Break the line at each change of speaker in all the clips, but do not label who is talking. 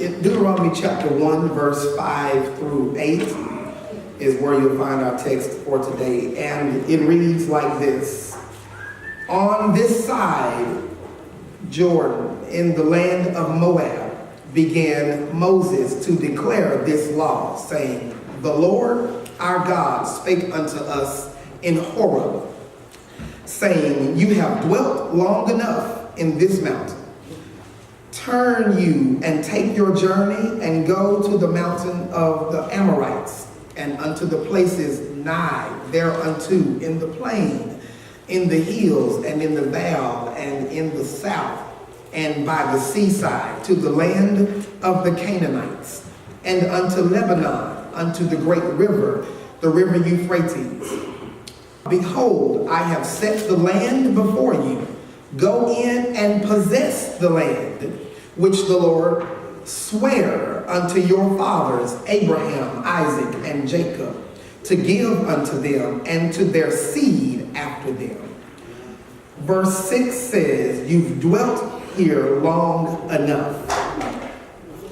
In Deuteronomy chapter 1, verse 5 through 8 is where you'll find our text for today. And it reads like this. On this side, Jordan, in the land of Moab, began Moses to declare this law, saying, The Lord our God spake unto us in Horeb, saying, You have dwelt long enough in this mountain. Turn you and take your journey and go to the mountain of the Amorites and unto the places nigh thereunto in the plain, in the hills and in the vale and in the south and by the seaside, to the land of the Canaanites, and unto Lebanon, unto the great river, the river Euphrates. Behold, I have set the land before you. Go in and possess the land, which the Lord sware unto your fathers, Abraham, Isaac, and Jacob, to give unto them and to their seed after them. Verse 6 says, You've dwelt here long enough.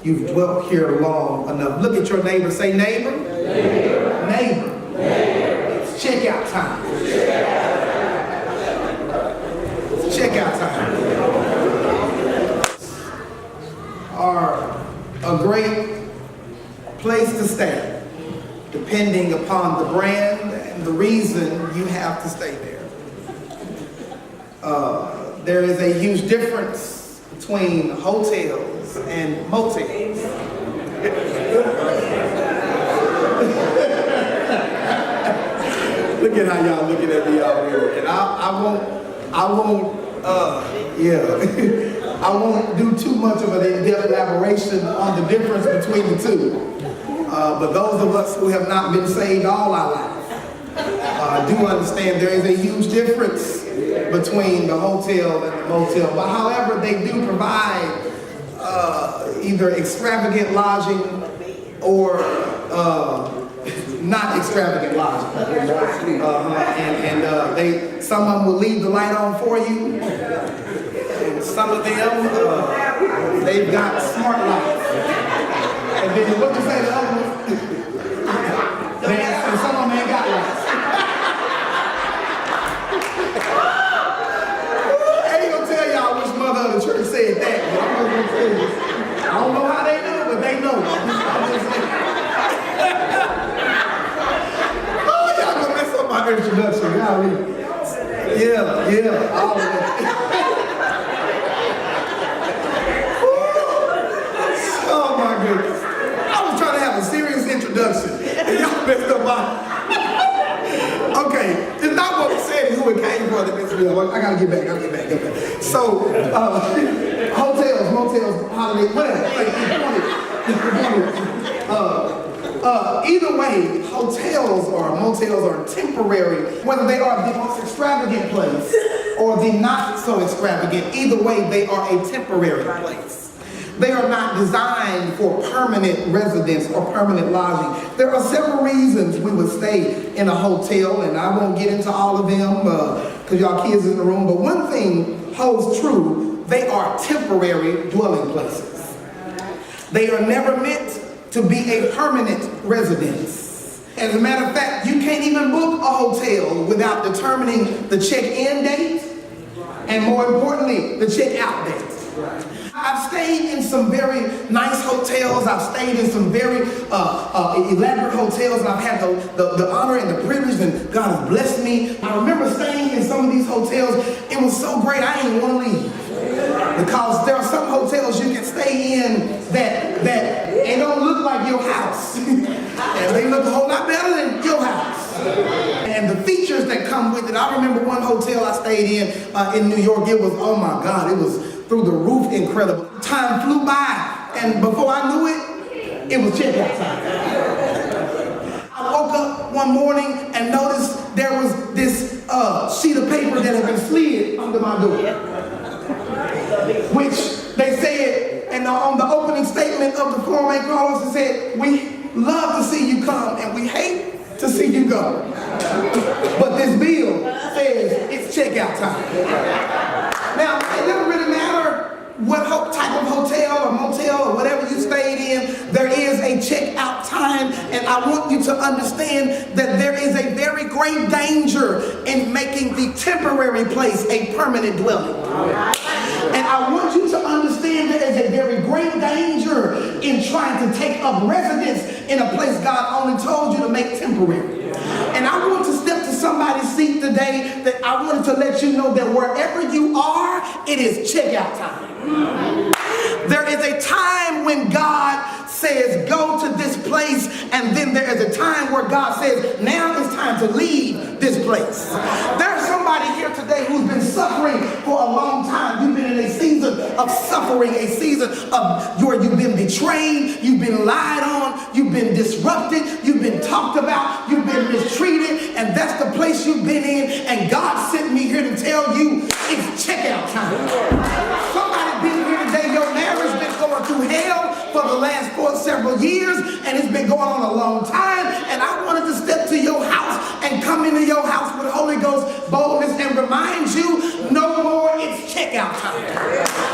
You've dwelt here long enough. Look at your neighbor. Say, neighbor. Neighbor. Neighbor. Neighbor. It's checkout time. It's checkout time. Are a great place to stay, depending upon the brand and the reason you have to stay there. There is a huge difference between hotels and motels. Look at how y'all looking at me out here. And I won't do too much of an in-depth elaboration on the difference between the two. But those of us who have not been saved all our life do understand there is a huge difference between the hotel and the motel. But however, they do provide either extravagant lodging or not extravagant lodging. Some of them will leave the light on for you. And some of them, they've got smart lights. And then what you say to others? And some of them ain't got lights. I ain't gonna tell y'all which mother of the church said that, but I'm just gonna tell you. I don't know how they know, but they know. I'm just saying. Oh, y'all gonna mess up my introduction, golly. Yeah, all of that. Oh my goodness. I was trying to have a serious introduction, and y'all messed up my... Okay, it's not what we said, it's who it came for that messed me up. I gotta get back. So, hotels, motels, holiday, whatever. Either way, hotels or motels are temporary, whether they are the most extravagant place or the not so extravagant. Either way, they are a temporary place. They are not designed for permanent residence or permanent lodging. There are several reasons we would stay in a hotel, and I won't get into all of them because y'all kids in the room, but one thing holds true: they are temporary dwelling places. They are never meant to be a permanent residence. As a matter of fact, you can't even book a hotel without determining the check-in date and, more importantly, the check-out date. I've stayed in some very nice hotels. I've stayed in some very elaborate hotels, and I've had the honor and the privilege, and God has blessed me. I remember staying in some of these hotels. It was so great, I didn't want to leave. Because there are some hotels you can stay in that they don't look like your house. And they look a whole lot better than your house. And the features that come with it. I remember one hotel I stayed in New York. It was, oh my God, it was through the roof incredible. Time flew by, and before I knew it, it was checkout time. I woke up one morning and noticed there was this sheet of paper that had been slid under my door. Which they said, and on the opening statement of the Form A callers, it said, we love to see you come and we hate to see you go. But this bill says it's checkout time. Now, it doesn't really matter what type of hotel or motel or whatever you stay I want you to understand that there is a very great danger in making the temporary place a permanent dwelling. And I want you to understand there is a very great danger in trying to take up residence in a place God only told you to make temporary. And I want to step to somebody's seat today that I wanted to let you know that wherever you are, it is checkout time. There is a time when God says go to this place, and then there is a time where God says now it's time to leave this place. There's somebody here today who's been suffering for a long time. You've been in a season of suffering, a season of where you've been betrayed, you've been lied on, you've been disrupted, you've been talked about, you've been mistreated, and that's the place you've been in. And God sent me here to tell you it's checkout time. Somebody been here today, your marriage been going through hell for the last several years, and it's been going on a long time, and I wanted to step to your house and come into your house with Holy Ghost boldness and remind you no more, it's checkout time.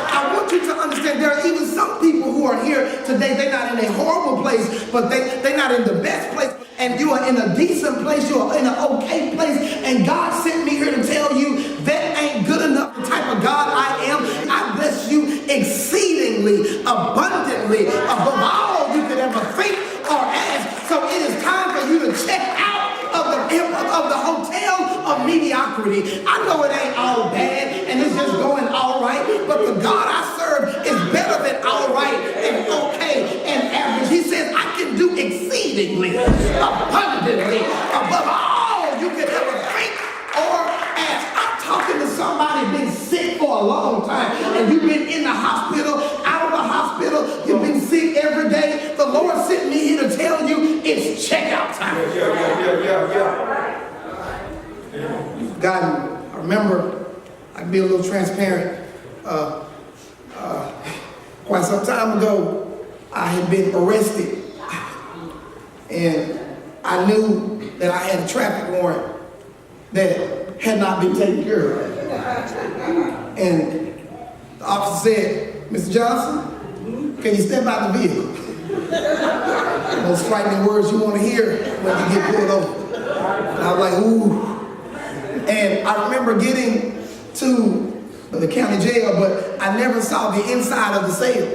I want you to understand there are even some people who are here today, they're not in a horrible place, but they're not in the best place, and you are in a decent place, you are in an okay place, and God sent me here to tell you that ain't good enough. The type of God I am, I bless you exceedingly, abundantly, above all you could ever think or ask. So it is time for you to check out of the hotel of mediocrity. I know it ain't all bad and it's just going all right, but the God I serve is better than all right and okay and average. He says I can do exceedingly, abundantly, above all you could ever think or ask. I'm talking to somebody been sick for a long time, and you've been in the hospital, out of the hospital, you've been sick every day. The Lord sent me here to tell you it's checkout time. God, I remember, I can be a little transparent. Quite some time ago, I had been arrested, and I knew that I had a traffic warrant that had not been taken care of. And the officer said, Mr. Johnson, can you step out the vehicle? The most frightening words you want to hear when you get pulled over. And I was like, ooh. And I remember getting to the county jail, but I never saw the inside of the cell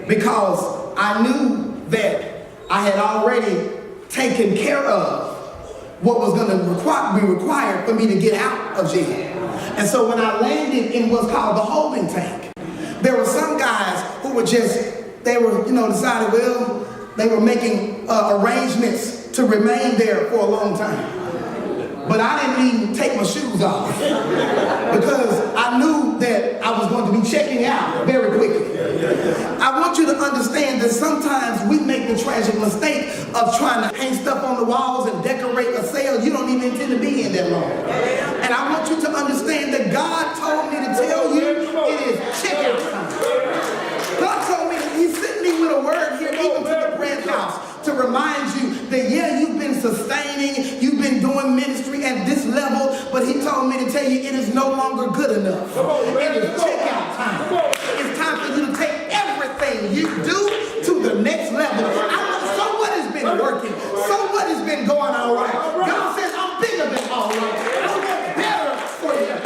because I knew that I had already taken care of what was going to be required for me to get out of jail. And so when I landed in what's called the holding tank, there were some guys who were decided, well, they were making arrangements to remain there for a long time. But I didn't even take my shoes off because I knew that I was going to be checking out very quickly. I want you to understand that sometimes we make the tragic mistake of trying to hang stuff on the walls and decorate a cell you don't even intend to be in that long. And I want you to understand that God told me to tell you it is checkout time. God told me, he sent me with a word here even to the branch house to remind you that yeah, you've been sustaining, you've been doing ministry at this level, but he told me to tell you it is no longer good enough. It is checkout time. It's time for you to take everything you do to the next level. So what has been working? So what has been going all right? God says I'm bigger than all right. I want better for you.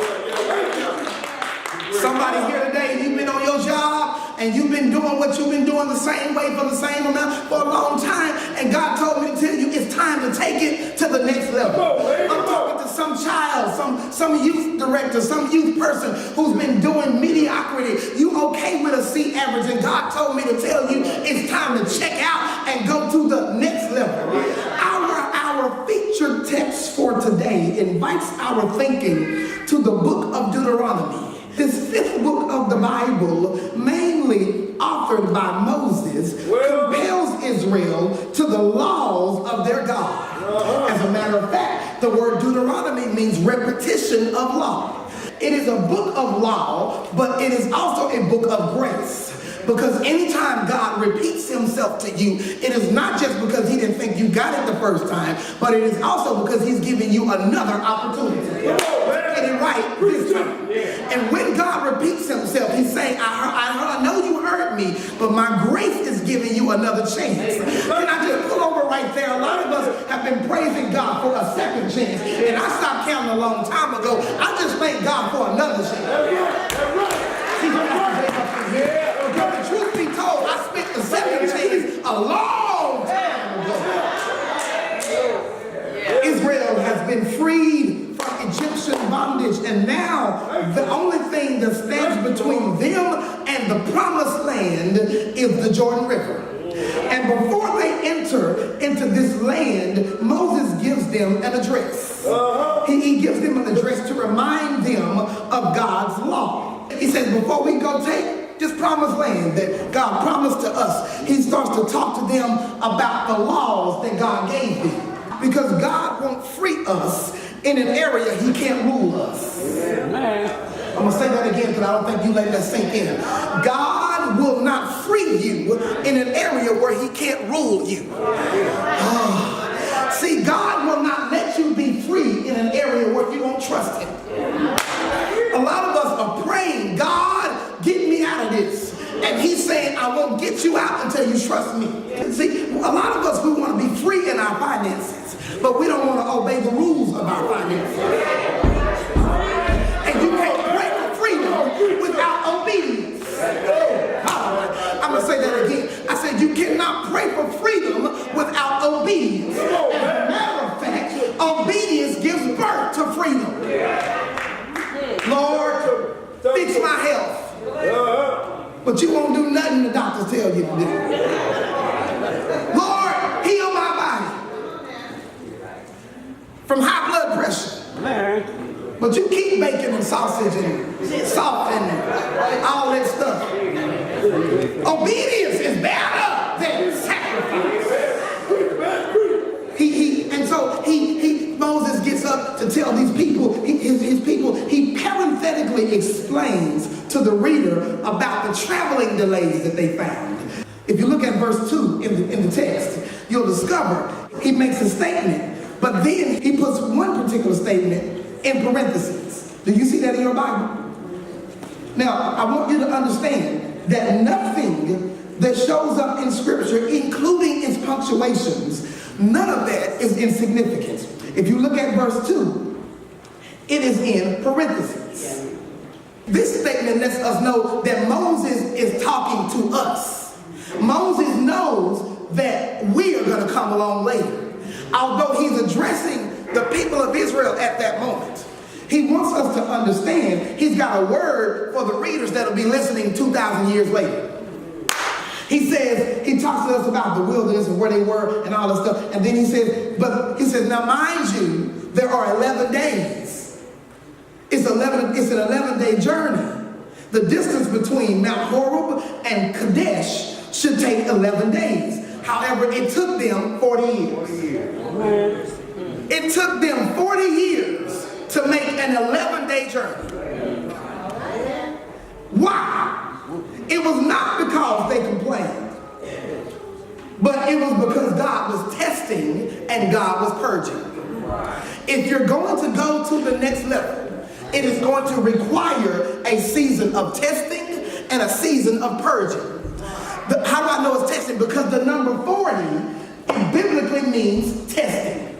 Somebody here today, you've been on your job and you've been doing what you've been doing the same way for the same amount for a long time, and God told me to tell you it's time to take it to the next level. I'm talking to some child, some youth director, some youth person who's been doing mediocrity. You okay with a C average, and God told me to tell you it's time to check out and go to the next level. Our featured text for today invites our thinking to the book of Deuteronomy. This fifth book of the Bible, mainly authored by Moses, compels Israel to the laws of their God. As a matter of fact, the word Deuteronomy means repetition of law. It is a book of law, but it is also a book of grace. Because anytime God repeats himself to you, it is not just because he didn't think you got it the first time, but it is also because he's giving you another opportunity to get it right this time. And when God repeats himself, he's saying, I know you heard me, but my grace is giving you another chance. Can I just pull over right there. A lot of us have been praising God for a second chance. And I stopped counting a long time ago. I just thank God for another chance. But the truth be told, I spent the second chance a long time ago. Israel has been freed from Egyptian bondage, and now the only thing that stands between them and the promised land is the Jordan River. And before they enter into this land, Moses gives them an address. He gives them an address to remind them of God's law. He says, before we go take this promised land that God promised to us, he starts to talk to them about the laws that God gave them. Because God won't free us in an area he can't rule us. I'm going to say that again because I don't think you let that sink in. God will not free you in an area where he can't rule you. See, God will not let you be free in an area where you don't trust him. A lot of us are praying, God, get me out of this. And he's saying, I won't get you out until you trust me. See, a lot of us, we want to be free in our finances, but we don't want to obey the rules of our finances. And you can't pray for freedom without obedience. I'm going to say that again. I said you cannot pray for freedom without obedience. As a matter of fact, obedience gives birth to freedom. Lord, fix my health. But you won't do nothing the doctors tell you to do. Lord, heal my body from high blood pressure. But you keep bacon and sausage and salt and all that stuff. Obedience is better than sacrifice. Moses gets up to tell these people, his people, he parenthetically explains to the reader about the traveling delays that they found. If you look at verse 2 in the text, you'll discover he makes a statement, but then he puts one particular statement in parentheses. Do you see that in your Bible? Now, I want you to understand that nothing that shows up in Scripture, including its punctuations, none of that is insignificant. If you look at verse 2, it is in parentheses. This statement lets us know that Moses is talking to us. Moses knows that we are going to come along later. Although he's addressing the people of Israel at that moment, he wants us to understand he's got a word for the readers that will be listening 2,000 years later. He says, he talks to us about the wilderness and where they were and all that stuff. And then he says, now mind you, there are 11 days. It's an 11-day journey. The distance between Mount Horeb and Kadesh should take 11 days. However, it took them 40 years. It took them 40 years to make an 11-day journey. Why? It was not because they complained, but it was because God was testing and God was purging. If you're going to go to the next level, it is going to require a season of testing and a season of purging. How do I know it's testing? Because the number 40 biblically means testing.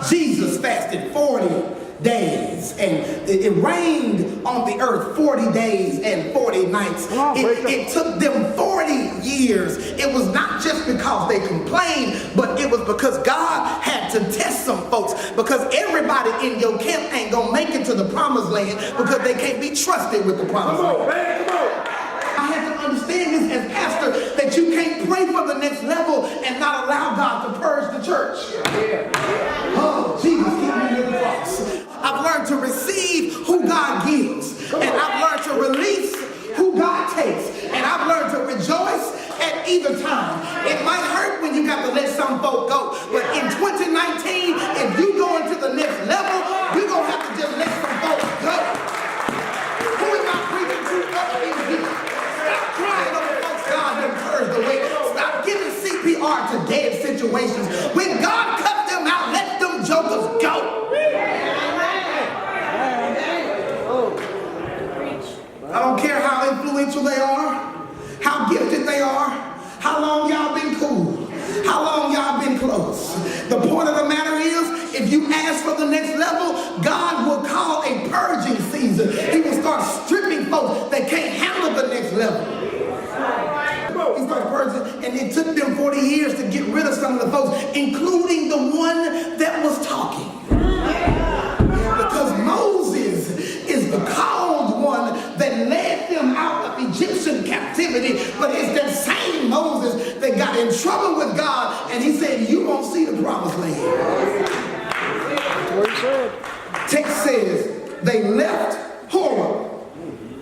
Jesus fasted 40 days, and it rained on the earth 40 days and 40 nights. It took them 40 years. It was not just because they complained, but it was because God had to test some folks, because everybody in your camp ain't gonna make it to the promised land because they can't be trusted with the promised land. I had to understand this as pastor, that you can't pray for the next level and not allow God to purge the church. Oh, Jesus, keep me near the cross. I've learned to receive who God gives, and I've learned to release who God takes, and I've learned to rejoice at either time. It might hurt when you got to let some folk go, but in 2019, if you go into the next level, you're going to have to just let some folks go. Who am I preaching to up in here? Stop crying over folks God done purged the way. Stop giving CPR to dead situations. When God cuts them out, let them jokers go. I don't care how influential they are, how gifted they are, how long y'all been cool, how long y'all been pass for the next level, God will call a purging season. He will start stripping folks that can't handle the next level. He started purging, and it took them 40 years to get rid of some of the folks, including the one that was talking. Because Moses is the called one that led them out of Egyptian captivity, but it's that same Moses that got in trouble with God, and he said, you won't see the promised land. That's what he said. Text says, they left Horeb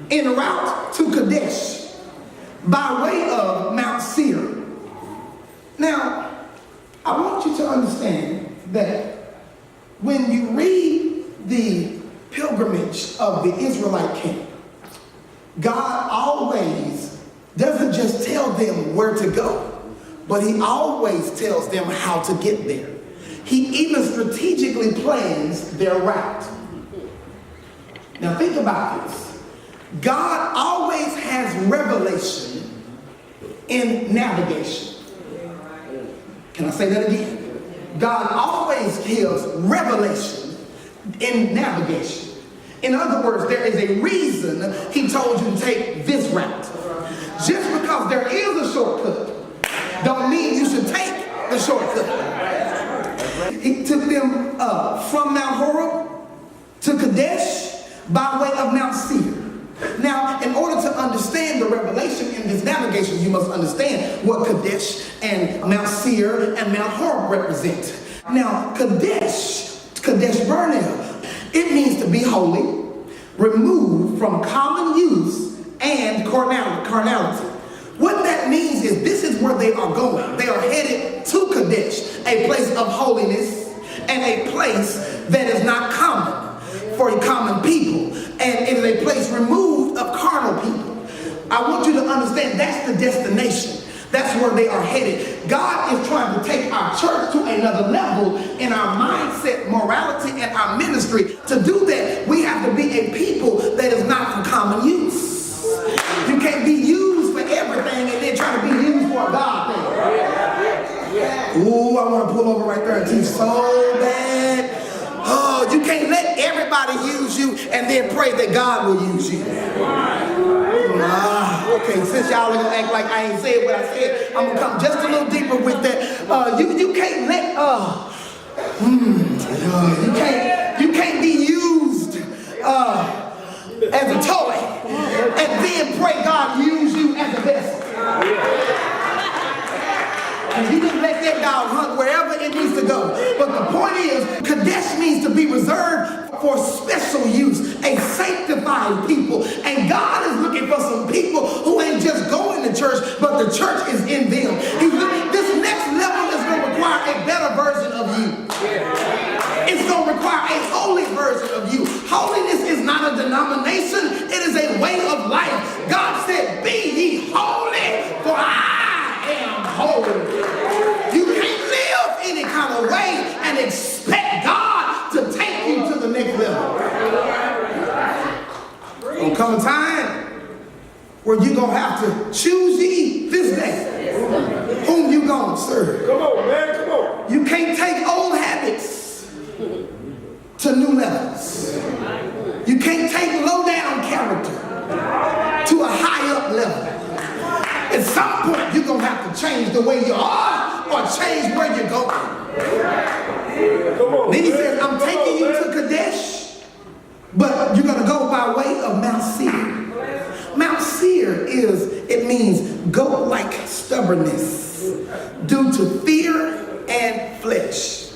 en route to Kadesh by way of Mount Seir. Now, I want you to understand that when you read the pilgrimage of the Israelite camp, God always doesn't just tell them where to go, but he always tells them how to get there. He even strategically plans their route. Now think about this. God always has revelation in navigation. Can I say that again? God always gives revelation in navigation. In other words, there is a reason he told you to take this route. Just because there is a shortcut don't mean you should take the shortcut. He took them from Mount Horeb to Kadesh by way of Mount Seir. Now, in order to understand the revelation in this navigation, you must understand what Kadesh and Mount Seir and Mount Horeb represent. Now, Kadesh Barnea, it means to be holy, removed from common use and carnality. What that means is this is where they are going. They are headed to Kadesh, a place of holiness and a place that is not common for common people. And it is a place removed of carnal people. I want you to understand that's the destination. That's where they are headed. God is trying to take our church to another level in our mindset, morality, and our ministry. To do that, we have to be a people that is not for common use. You can't be used for everything and then try to be used for a God thing. Ooh, I want to pull over right there and teach so bad. Oh, you can't let everybody use you and then pray that God will use you. Okay, since y'all are gonna act like I ain't said what I said, I'm gonna come just a little deeper with that. You can't let you can't be used as a toy and then pray God use you as a vessel. And you didn't let that dog hunt wherever it needs to go. But the point is, Kadesh means to be reserved for special use, a sanctified people. And God is looking for some people who ain't just going to church, but the church is in them. This next level is going to require a better version of you. It's going to require a holy version of you. Holiness is not a denomination. It is a way of life. God said, be ye holy, for I am holy. You can't live any kind of way and expect God to take you to the next level. There'll come a time where you're going to have to choose ye this day whom you going to serve. Come on, man, come on. You can't take old habits to new levels. You can't take low down character to a high up level. At some point, you're going to have to change the way you are or change where you're going. Then he says, I'm taking you to Kadesh, but you're going to go by way of Mount Seir. Mount Seir it means goat-like stubbornness due to fear and flesh.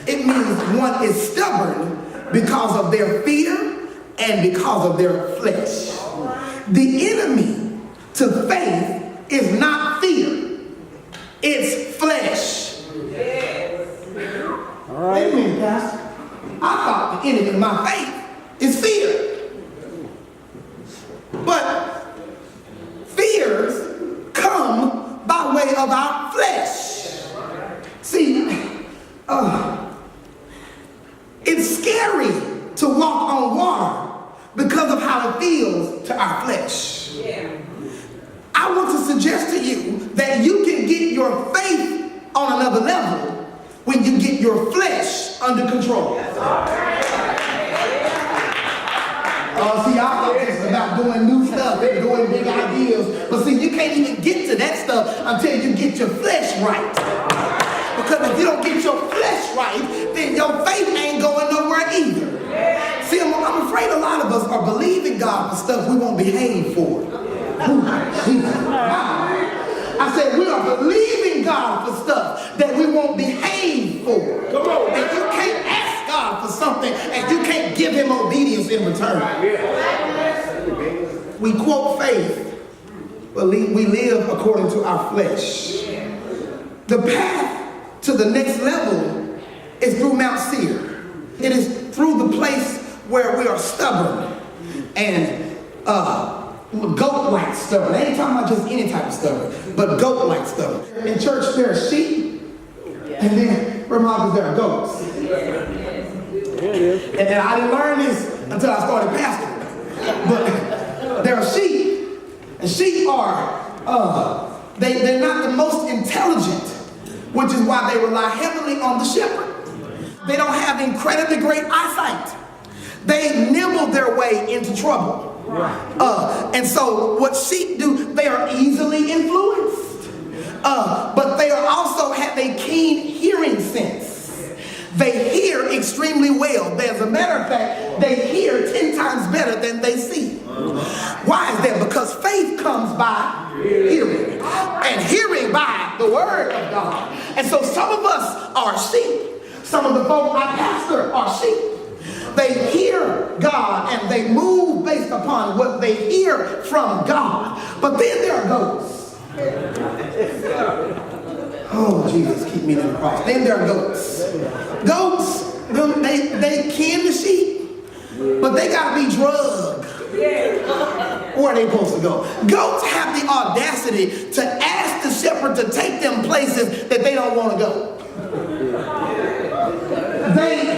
It means one is stubborn because of their fear and because of their flesh. The enemy to faith is not fear, it's flesh. All right. Wait a minute, Pastor. I thought the enemy of my faith is fear. But fears come by way of our flesh. See, it's scary to walk on water because of how it feels to our flesh. Yeah. I want to suggest to you that you can get your faith on another level when you get your flesh under control. See, I thought this was about doing new stuff and doing big ideas. But see, you can't even get to that stuff until you get your flesh right. Because if you don't get your flesh right, then your faith ain't going nowhere either. See, I'm afraid a lot of us are believing God for stuff we won't behave for. I said we are believing God for stuff that we won't behave for. And you can't ask God for something and you can't give him obedience in return. We quote faith, but we live according to our flesh. The path to the next level is through Mount Seir. It is through the place where we are stubborn and goat-like stubborn. I ain't talking about just any type of stubborn, but goat-like stubborn. In church, there are sheep, and then reminders there are goats. And I didn't learn this until I started pastoring. But there are sheep, and sheep are, they're not the most intelligent, which is why they rely heavily on the shepherd. They don't have incredibly great eyesight. They nibble their way into trouble. And so what sheep do, they are easily influenced. But they are also have a keen hearing sense. They hear extremely well. As a matter of fact, they hear 10 times better than they see. Why is that? Because faith comes by hearing. And hearing by the word of God. And so some of us are sheep. Some of the folk I pastor are sheep. They hear God and they move based upon what they hear from God. But then there are goats. Oh, Jesus, keep me in the cross. Then there are goats. Goats, they kin the sheep, but they got to be drugged. Where are they supposed to go? Goats have the audacity to ask the shepherd to take them places that they don't want to go. They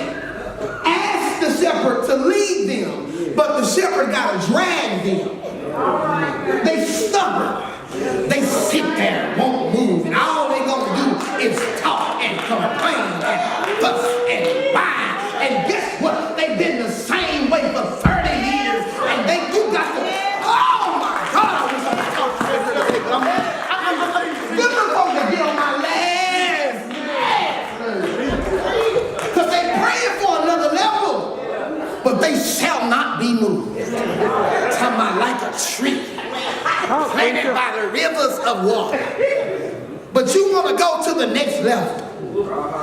ask the shepherd to lead them, but the shepherd got to drag them. They stubborn. They sit there, won't move, and all they gonna do is talk and complain and fuss and whine. And guess what? They've been the same way for 30 years, and you got to. Oh my God! I wish I could talk to you. I'm good supposed to get on my last because they're praying for another level, but they shall not be moved. Talking about like a tree. Planted by the rivers of water. But you want to go to the next level.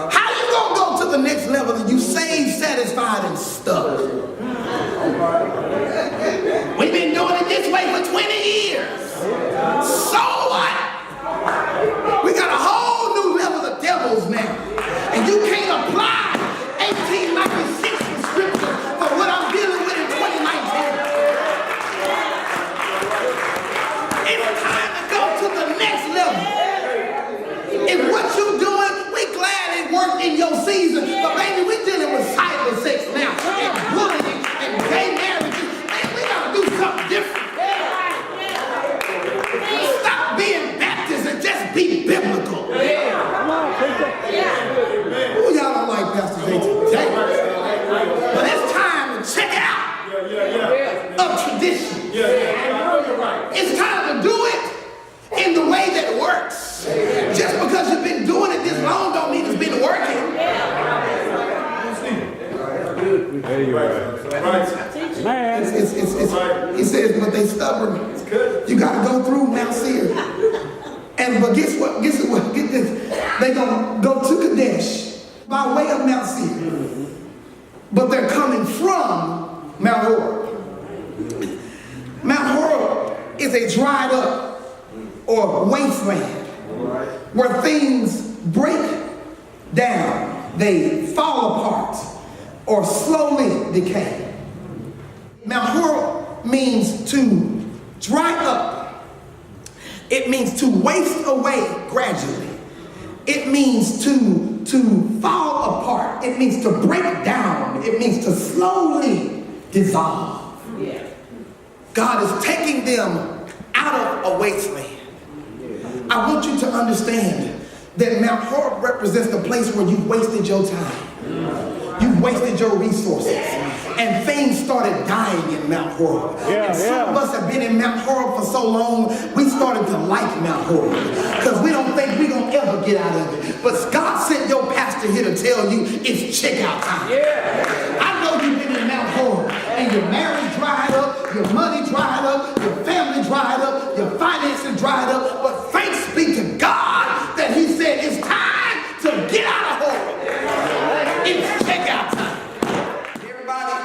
How you going to go to the next level if you saved, satisfied, and stuck? We've been doing it this way for 20 years. So what? We got a whole new level of devils now. And you can't apply 1896 scripture for what I'm dealing with in 2019. It's time to go to the next level. If what you're doing, we glad it worked in your season, but baby, we're dealing with cyber sex now, and bullying, and gay marriages. Man, we gotta do something different. Stop being Baptist and just be biblical. Ooh, y'all don't like Pastor J. But it's time to check out of tradition. It's time to do it in the way that it works. Just because you've been doing it this long don't mean it's been working. He says, but they stubborn. You got to go through Mount Seir. But guess what? Get this. They're going to go to Kadesh by way of Mount Seir. But they're coming from Mount Horeb. Mount Horeb is a dried up or wasteland where things break down, they fall apart or slowly decay. Mount Horeb means to dry up. It means to waste away gradually. It means to fall apart. It means to break down. It means to slowly dissolve. God is taking them out of a wasteland. I want you to understand that Mount Horeb represents the place where you've wasted your time. You've wasted your resources. And things started dying in Mount Horeb. And some of us have been in Mount Horeb for so long, we started to like Mount Horeb. Because we don't think we're going to ever get out of it. But God sent your pastor here to tell you it's checkout time. I know you've been in Mount Horeb and your marriage dried up, your money dried up, your family dried up, your finances dried up. But thanks be to God that he said it's time to get out of Horeb. It's checkout time. Everybody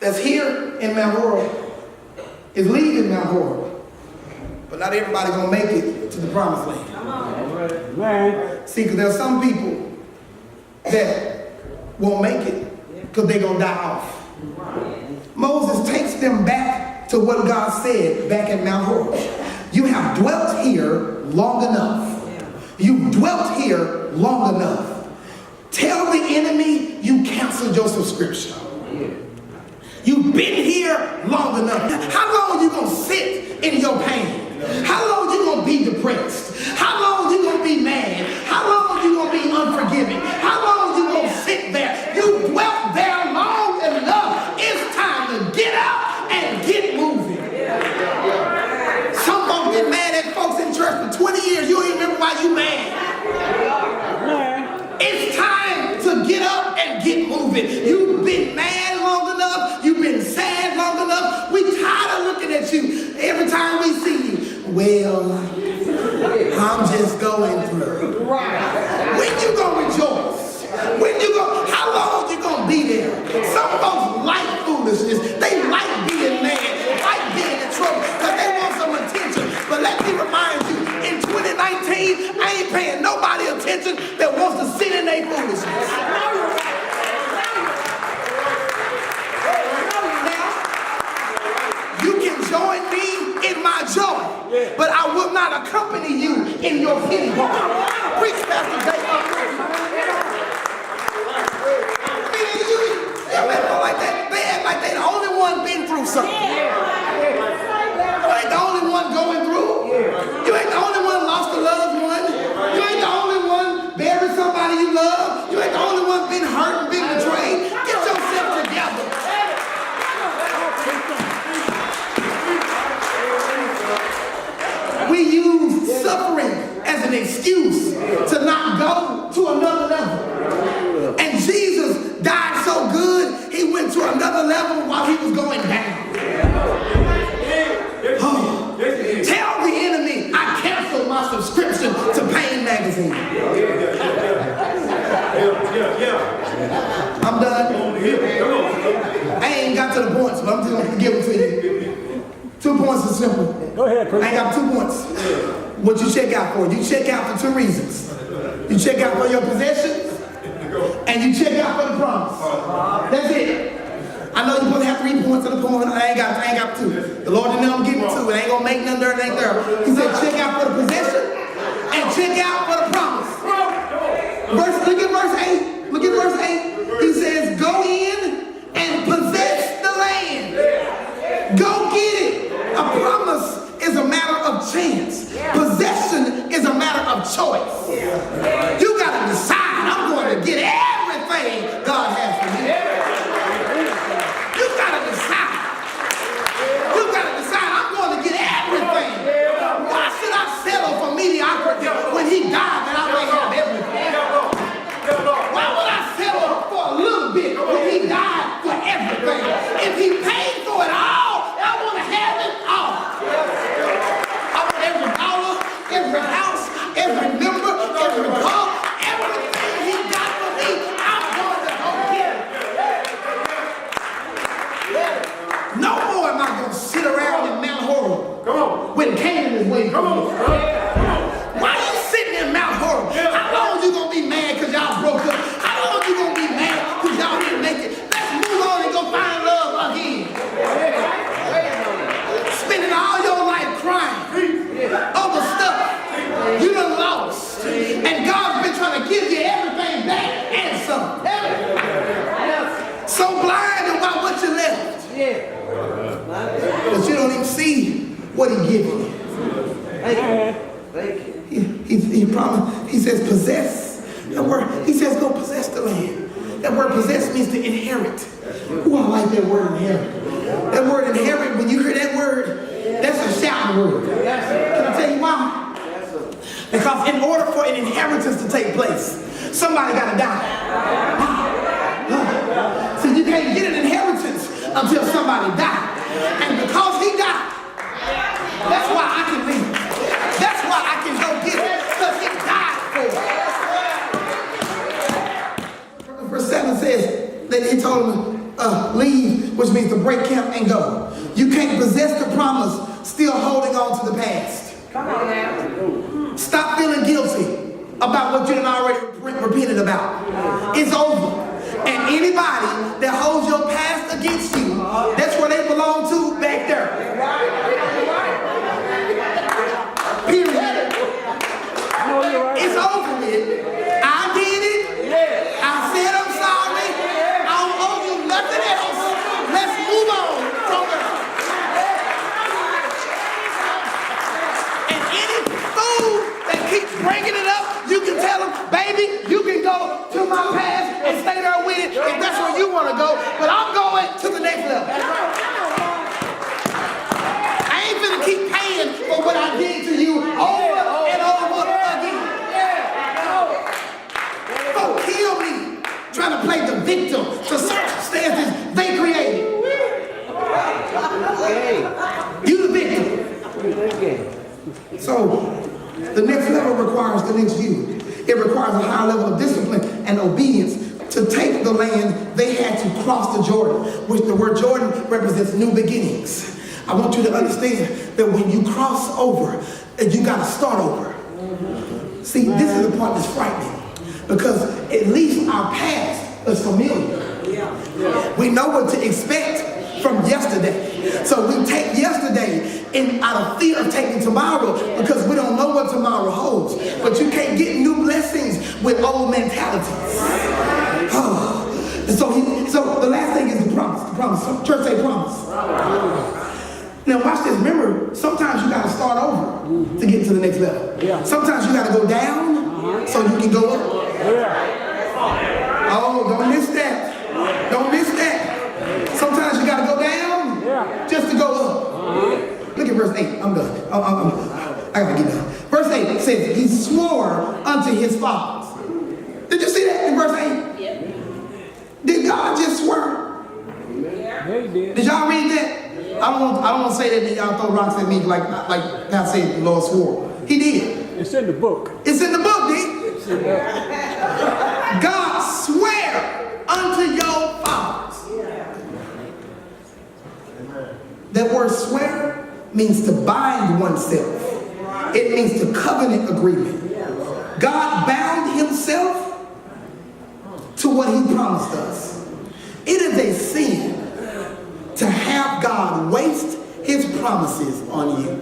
that's here in Mount Horeb is leaving Mount Horeb. But not everybody gonna make it to the promised land. Come on. Right. See, because there's some people that won't make it because they're gonna die off. Moses takes them back to what God said back at Mount Horeb. You have dwelt here long enough. You've dwelt here long enough. Tell the enemy you canceled your subscription. You've been here long enough. How long you gonna sit in your pain? How long you gonna be depressed? How long you gonna be mad? How long you gonna be unforgiving? How long you gonna sit there? You dwelt there long enough. It's time to get out and get moving. Some folks get mad at folks in church for 20 years. You don't even remember why you mad. It's time to get up and get moving. You've been mad long enough. You've been sad long enough. We tired of looking at you every time we see you. Well, I'm just going through. When you gonna rejoice? When you go? How long you gonna be there? Some folks like foolishness. They like being mad, like being in trouble, because they want some attention. But let me remind you, in 2019, I ain't paying nobody attention that wants to sit in their foolishness. Now, you can join me in my joy, but I will not accompany you in your pity party. Preach, Pastor Jay. Like that. They act like they the only one been through something. You ain't the only one going through. You ain't the only one lost a loved one. You ain't the only one buried somebody you love. You ain't the only one been hurt and been betrayed. Get yourself together. We use suffering as an excuse to not go to another level. And Jesus died so good, he went to another level while he was going down. Oh. Tell the enemy I canceled my subscription to Pain Magazine. I'm done. I ain't got to the points, but I'm just going to give them to you. 2 points is simple.
Go ahead, Chris.
I ain't got 2 points. What you check out for? You check out for 2 reasons. You check out for your possessions, and you check out for the promise. That's it. I know you're supposed to have 3 points to the point. I ain't got 2. The Lord didn't know I'm getting 2. It ain't gonna make nothing there, it ain't there. He said check out for the possession and check out for the promise. Look at verse 8. Look at verse 8. He says, go in and possess the land. Go get it. A promise is a matter of chance. Possession is a matter of choice. You gotta decide, I'm going to get everything God has for me. You gotta decide. You gotta decide, I'm going to get everything. Why should I settle for mediocrity when he died that I may have everything? Why would I settle for a little bit when he died for everything? If he paid for it all, I want to have it all. I want every dollar, every house, every member, every car, everything he got for me, I'm going to go get it. No more am I going to sit around in Mount Horeb when Canaan is waiting for me. Why are you sitting in Mount Horeb? How long you going to be mad because y'all broke up? How long you going to be mad because y'all didn't make it? Let's move on and go find love again. Spending all your life crying over stuff you done lost. And God's been trying to give you everything back and some. So blind about what you left. But you don't even see what he gives you. Thank you. He promised. He says possess. That word, he says go possess the land. That word possess means to inherit. Ooh, I like that word inherit. That word inherit, when you hear that word, that's a shouting word. Can I tell you why? Because in order for an inheritance to take place, somebody got to die. So you can't get an inheritance until somebody died. And because he died, that's why I can leave. That's why I can go get it. Because he died for it. Verse 7 says that he told him leave, which means to break camp and go. You can't possess the promise still holding on to the past.
Come on now.
Stop feeling guilty about what you done already repented about. It's over. And anybody that holds your past against you, that's where they belong to, back there. Period. It's over with. I did it. I said I'm sorry. I don't owe you nothing else. Let's move on from there. And any fool that keeps bringing it up, you can tell them, baby, you can go to my past and stay there with it if that's where you want to go. But I'm going to the next level. I ain't finna keep paying for what I did to you over and over again. Don't kill me trying to play the victim to circumstances they created. You the victim. So the next level requires the next view. It requires a higher level of discipline and obedience to take the land. They had to cross the Jordan, which the word Jordan represents new beginnings. I want you to understand that when you cross over, you got to start over. See, this is the part that's frightening, because at least our past is familiar. We know what to expect from yesterday. So we take yesterday out of fear of taking tomorrow, because we don't know what tomorrow holds. But you can't get new blessings with old mentalities. Oh. So the last thing is the promise. The promise. Church say promise. Now watch this. Remember, sometimes you got to start over to get to the next level. Sometimes you got to go down so you can go up. Oh, don't miss that. Don't miss that. Sometimes you got to go down just to go up. Look at verse 8. I'm done. I got to get done. Verse 8 says, he swore unto his fathers. Did you see that in verse 8? Yep. Did God just swear?
Yeah, he did.
Did y'all read that? I don't want to say that y'all throw rocks at me like God said the Lord swore. He did.
It's in the book.
It's in the book, D. God swear unto your fathers. That word swear means to bind oneself. It means to covenant agreement. God bound himself to what he promised us. It is a sin to have God waste his promises on you.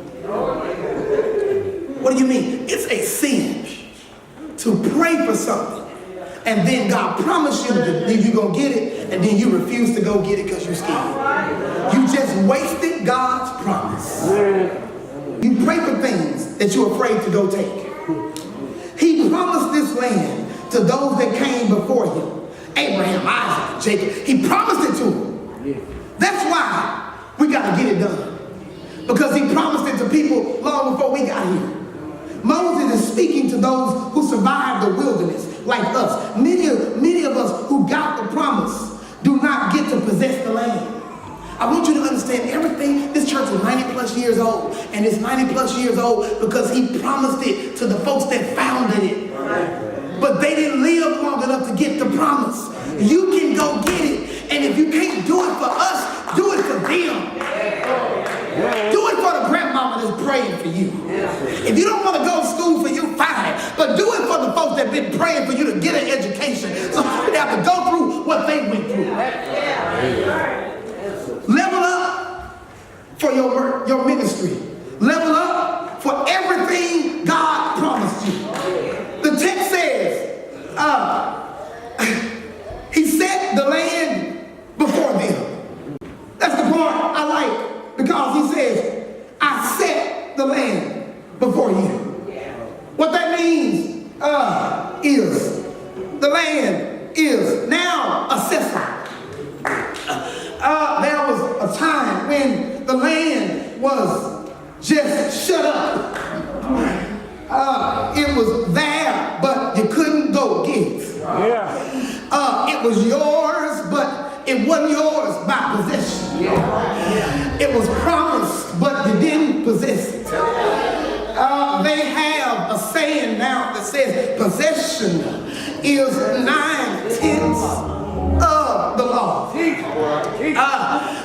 What do you mean? It's a sin to pray for something and then God promised you that you're going to get it, and then you refuse to go get it because you're scared. You just wasted God's promise. You pray for things that you're afraid to go take. He promised this land to those that came before him. Abraham, Isaac, Jacob. He promised it to them. That's why we got to get it done. Because he promised it to people long before we got here. Moses is speaking to those who survived the wilderness, like us. Many of us who got the promise do not get to possess the land. I want you to understand everything. This church is 90 plus years old, and it's 90 plus years old because he promised it to the folks that founded it. But they didn't live long enough to get the promise. You can go get it, and if you can't do it for us, do it for them. Do it for the grandmama that's praying for you. If you don't want to go to school for you, fine. But do it for the folks that have been praying for you to get an education, so you have to go through what they went through. Level up for your ministry. Level up for everything God promised you. The text says, he set the land before them. That's the part I like, because he says, I set the land before you. is, the land is now accessible. There was a time when the land was just shut up. It was there, but you couldn't go get it.
Yeah.
It was yours, but it wasn't yours by possession. It was promised, but you didn't possess it. They have a saying now that says possession is 9/10 of the law.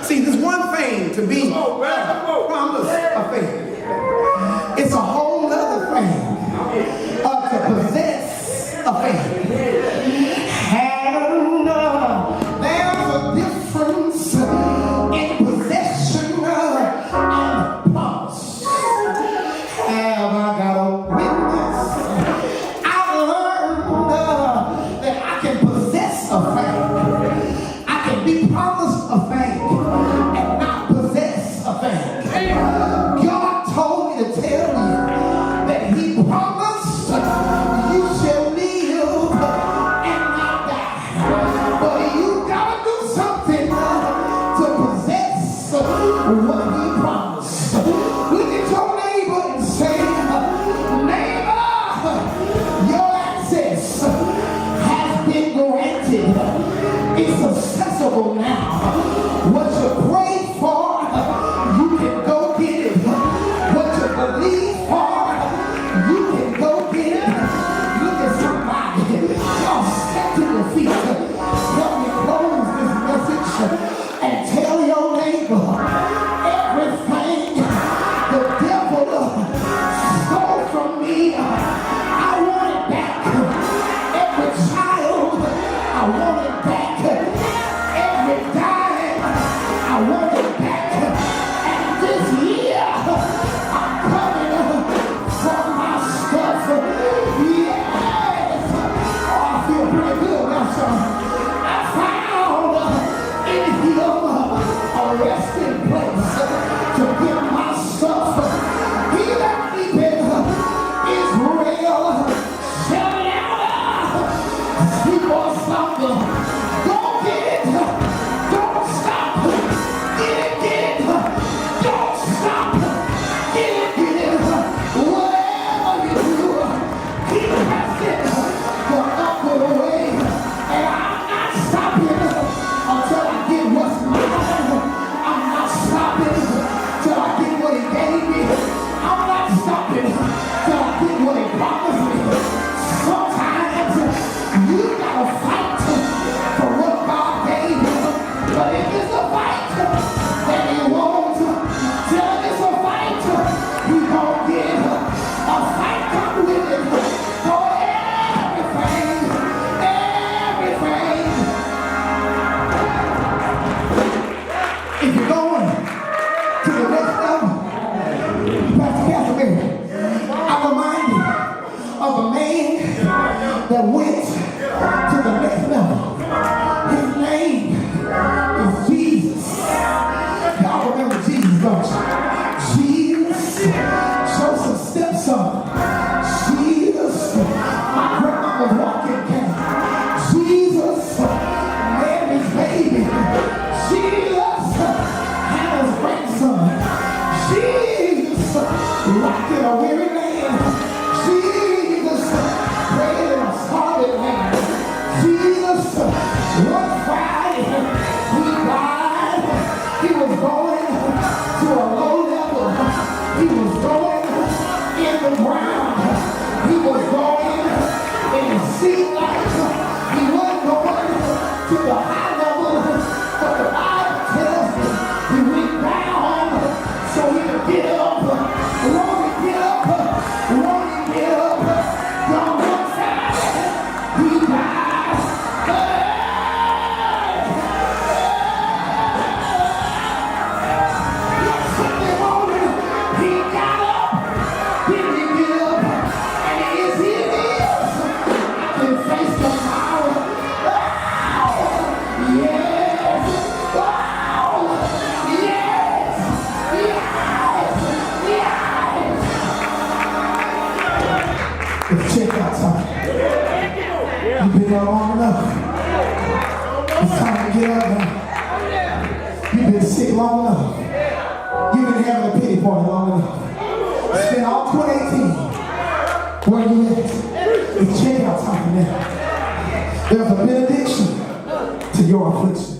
See, there's one thing to be promised a thing. It's a whole other thing to possess a thing. And there's a difference in possession and promise. Have I got a witness? I've learned that I can possess a thing. I can be promised a thing and not possess a thing. God told me to tell you that He promised you shall live and not die. But you gotta do something to possess what He promised. Look at your neighbor and say, neighbor, your access has been granted. It's accessible now. What you prayed for, you can go get it. What you believe for, you can go get it. Look at somebody. Y'all step to your feet. Help me close this message and tell your neighbor everything the devil stole from me. I want it back. Every child, I want it back. Every dime, I want it back. And this year, I'm coming for my stuff. Yes! Oh, I feel pretty good now, son. I found in Him a resting place to get my stuff. He that keepeth Israel shall never sleep or slumber. Go get it. Don't stop. Get it. Don't stop. Get it. Whatever you do, keep pressing the upward way. And I'm not stopping until I get what's mine. I'm not stopping till I get what He gave me. I'm not stopping till I get what He promised me. Sometimes you gotta fight for what God gave you. But if it's a fight that He won't, tell Him it's a fight He gon' get. A fight come with it. For everything. If you're going to the next level, Pastor Casimir, I'm reminded of a man that went to the next level. His name is Jesus. Y'all remember Jesus, don't you? Jesus, Joseph's stepson. Jesus, my grandma was walking cane. Jesus, Mary's baby. Jesus, Hannah's grandson. Jesus, rocked in a weary land. Jesus, prayed in a scarlet land. Jesus, one Friday, He died. He was going to a low level. He was going in the ground. He was going, and it seemed like He wasn't going to the high level. But the Bible tells me He went down so He could get up. Won't He get up? Won't He get up? Down one side, He died. Sunday morning, He got up. Didn't He get up? And He is. I can face
checkout time. You've been there long enough. It's time to get up now. You've been sick long enough. You've been having a pity party long enough. Spend all 2018 where you at. It's checkout time now. There's a benediction to your affliction.